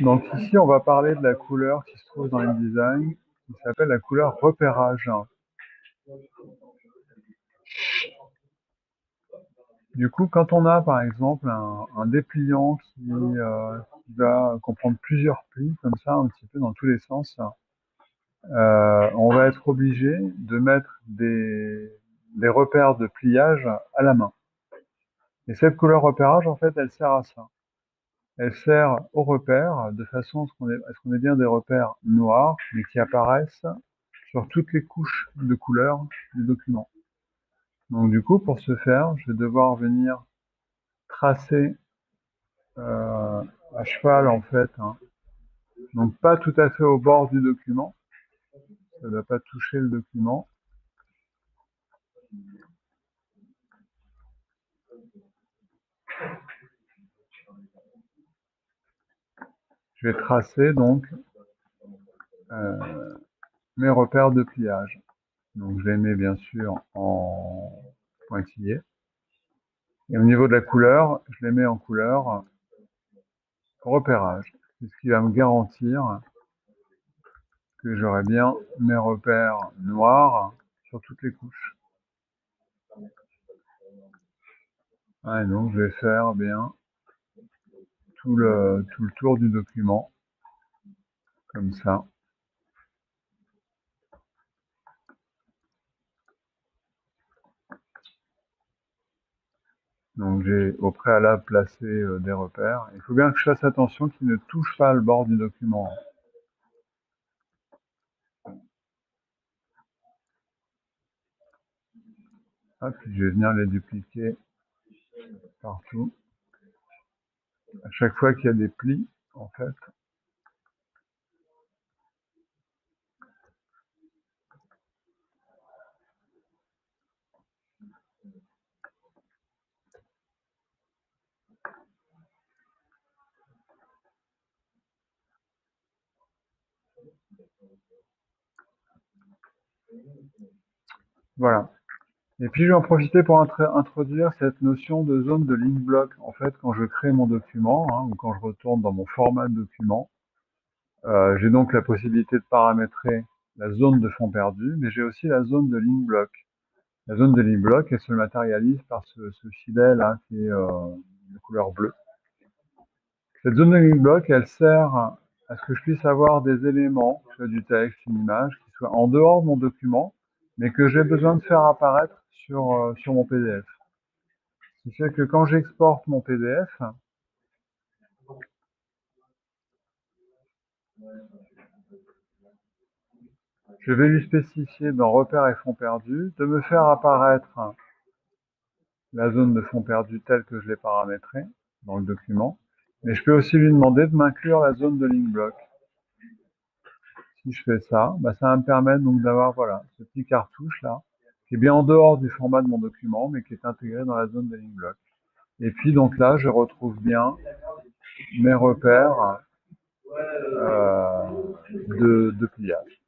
Donc ici, on va parler de la couleur qui se trouve dans InDesign, qui s'appelle la couleur repérage. Du coup, quand on a par exemple un dépliant qui va comprendre plusieurs plis, comme ça, un petit peu dans tous les sens, on va être obligé de mettre des repères de pliage à la main. Et cette couleur repérage, en fait, elle sert à ça. Elle sert aux repères de façon à ce qu'on ait bien des repères noirs, mais qui apparaissent sur toutes les couches de couleurs du document. Donc du coup, pour ce faire, je vais devoir venir tracer à cheval en fait, hein. Donc pas tout à fait au bord du document, ça ne va pas toucher le document. Je vais tracer donc euh, mes repères de pliage. Donc je les mets bien sûr en pointillé. Et au niveau de la couleur, je les mets en couleur repérage. C'est ce qui va me garantir que j'aurai bien mes repères noirs sur toutes les couches. Et donc je vais faire bien tout le tour du document, comme ça. Donc j'ai au préalable placé des repères. Il faut bien que je fasse attention qu'ils ne touchent pas le bord du document. Hop, puis je vais venir les dupliquer partout. À chaque fois qu'il y a des plis, en fait. Voilà. Et puis je vais en profiter pour introduire cette notion de zone de ligne bloc. En fait, quand je crée mon document, hein, ou quand je retourne dans mon format de document, j'ai donc la possibilité de paramétrer la zone de fond perdu, mais j'ai aussi la zone de ligne bloc. La zone de ligne bloc, elle se matérialise par ce filet là qui est de couleur bleue. Cette zone de ligne bloc, elle sert à ce que je puisse avoir des éléments, que ce soit du texte, une image, qui soient en dehors de mon document, mais que j'ai besoin de faire apparaître sur mon PDF. Ce qui fait que quand j'exporte mon PDF, je vais lui spécifier dans repères et fonds perdus de me faire apparaître la zone de fond perdu telle que je l'ai paramétrée dans le document. Mais je peux aussi lui demander de m'inclure la zone de ligne bloc. Si je fais ça, ça va me permettre donc d'avoir voilà, ce petit cartouche là, qui est bien en dehors du format de mon document, mais qui est intégré dans la zone de ligne bloc. Et puis donc là, je retrouve bien mes repères de pliage.